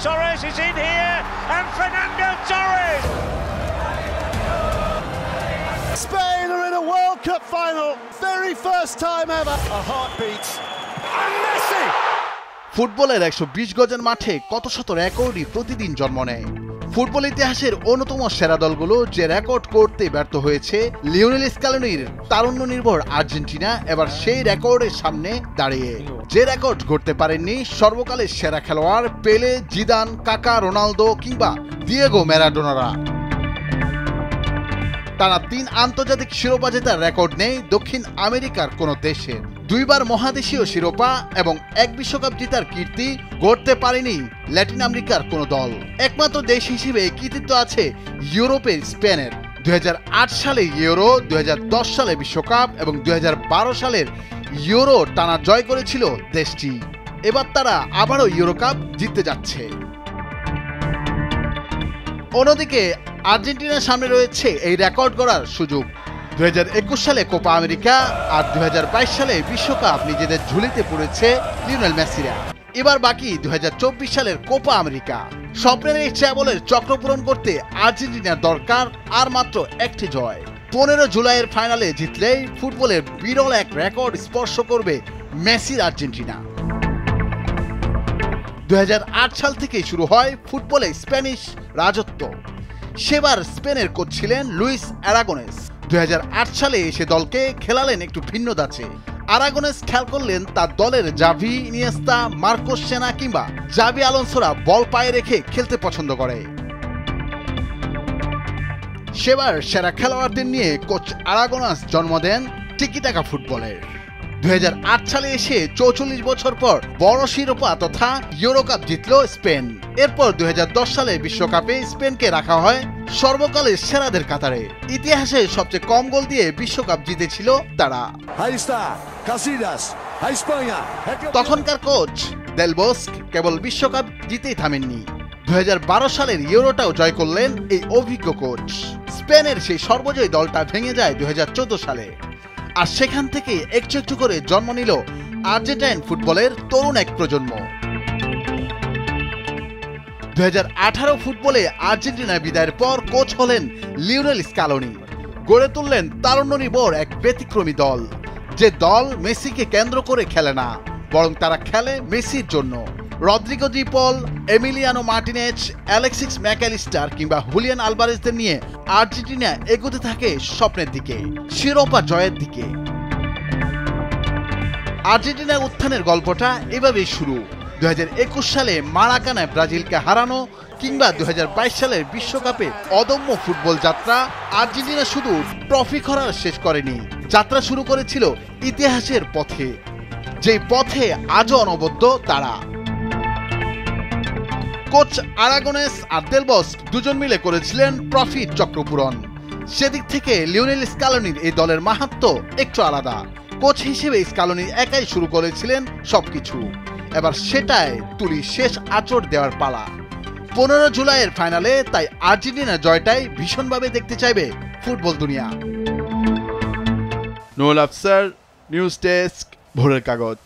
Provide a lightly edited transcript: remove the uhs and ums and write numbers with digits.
Torres is in here, and Fernando Torres! Spain are in a World Cup final, very first time ever. A heartbeat, and Messi! ফুটবলের 120 গজের মাঠে কত শত রেকর্ডই প্রতিদিন জন্ম নেয়। ফুটবল ইতিহাসের অন্যতম সেরা দলগুলো যে রেকর্ড করতে ব্যর্থ হয়েছে, লিওনেল স্কালোনির তারুণ্য নির্ভর আর্জেন্টিনা এবার সেই রেকর্ডের সামনে দাঁড়িয়ে। যে রেকর্ড গড়তে পারেননি সর্বকালের সেরা খেলোয়াড় পেলে, জিদান, কাকা, রোনালদো কিংবা দিয়েগো ম্যারাডোনারা। টানা 3 আন্তর্জাতিক শিরোপা জেতার রেকর্ড নেই দক্ষিণ আমেরিকার কোনো দেশের। 2 বার মহাদেশীয় শিরোপা এবং 1 বিশ্বকাপ জেতার কীর্তি গড়তে পারেনি ল্যাটিন আমেরিকার কোনো দল। একমাত্র দেশ হিসেবে কৃতিত্ব আছে ইউরোপের স্পেনের। 2008 সালে ইউরো, 2010 সালে বিশ্বকাপ এবং 2012 সালের ইউরো টানা জয় করেছিল দেশটি। এবার তারা আবারও ইউরো কাপ জিততে যাচ্ছে। অন্যদিকে আর্জেন্টিনার সামনে রয়েছে এই রেকর্ড গড়ার সুযোগ। 2021 সালে কোপা আমেরিকা আর 2022 সালে বিশ্বকাপ নিজেদের ঝুলিতে পড়েছে লিওনেল মেসিরা। এবার বাকি 2024 সালের কোপা আমেরিকা। স্বপ্নের এই ট্রাভেলের চক্র পূরণ করতে আর্জেন্টিনার দরকার আর মাত্র একটি জয়। 15 জুলাইয়ের ফাইনালে জিতলেই ফুটবলের বিরল এক রেকর্ড স্পর্শ করবে মেসির আর্জেন্টিনা। 2008 সাল থেকেই শুরু হয় ফুটবলে স্প্যানিশ রাজত্ব। সেবার স্পেনের কোচ ছিলেন লুইস অ্যারাগোনেস। 2008 সালে এসে দলকে খেলালেন একটু ভিন্ন ধাঁচে। আরাগোনেস খেয়াল করলেন তার দলের জাভি, ইনিয়েস্তা, মার্কোস সেনা কিংবা জাভি আলোনসোরা বল পায়ে রেখে খেলতে পছন্দ করে। সেবার সেরা খেলোয়াড়দের নিয়ে কোচ আরাগোনাস জন্ম দেন টিকিটাকা ফুটবলের। 2008 সালে এসে 44 বছর পর বড় শিরোপা তথা ইউরো কাপ জিতল স্পেন। এরপর 2010 সালে বিশ্বকাপে স্পেনকে রাখা হয় সর্বকালের সেরাদের কাতারে। ইতিহাসে সবচেয়ে কম গোল দিয়ে বিশ্বকাপ জিতেছিল তারা। তখনকার কোচ দেল বোস্ক কেবল বিশ্বকাপ জিতেই থামেননি, 2012 সালের ইউরোটাও জয় করলেন এই অভিজ্ঞ কোচ। স্পেনের সেই সর্বজয়ী দলটা ভেঙে যায় 2014 সালে। আর সেখান থেকে একটু একটু করে জন্ম নিল আর্জেন্টাইন ফুটবলের তরুণ এক প্রজন্ম। 2018 ফুটবলে আর্জেন্টিনা বিদায়ের পর কোচ হলেন লিওনেল স্কালোনি। গড়ে তুললেন তারুণ্য নির্ভর এক ব্যতিক্রমী দল, যে দল মেসিকে কেন্দ্র করে খেলে না, বরং তারা খেলে মেসির জন্য। রদ্রিগো ডি পল, এমিলিয়ানো মার্টিনেজ, অ্যালেক্সিস ম্যাকঅ্যালিস্টার কিংবা হুলিয়ান আলভারেজদের নিয়ে আর্জেন্টিনা এগোতে থাকে স্বপ্নের দিকে, শিরোপা জয়ের দিকে। আর্জেন্টিনার উত্থানের গল্পটা এভাবেই শুরু। 2021 সালে মারাকানায় ব্রাজিলকে হারানো কিংবা 2022 সালের বিশ্বকাপে অদম্য ফুটবল যাত্রা। আর্জেন্টিনা শুধু ট্রফি খরার শেষ করেনি, যাত্রা শুরু করেছিল ইতিহাসের পথে, যেই পথে আজও অনবদ্য তারা। কোচ আরাগোনেস আর দেল বোস্ক দুজন মিলে করেছিলেন ট্রফির চক্রপূরণ। সেদিক থেকে লিওনেল স্কালোনির এই দলের মাহাত্ম্য একটু আলাদা। কোচ হিসেবে স্কালোনি একাই শুরু করেছিলেন সবকিছু, এবার সেটাই তুলি শেষ আঁচড় দেওয়ার পালা। 15 জুলাইয়ের ফাইনালে তাই আর্জেন্টিনার জয়টাই ভীষণভাবে দেখতে চাইবে ফুটবল দুনিয়া। নুরুল আফসার, নিউজ ডেস্ক, ভোরের কাগজ।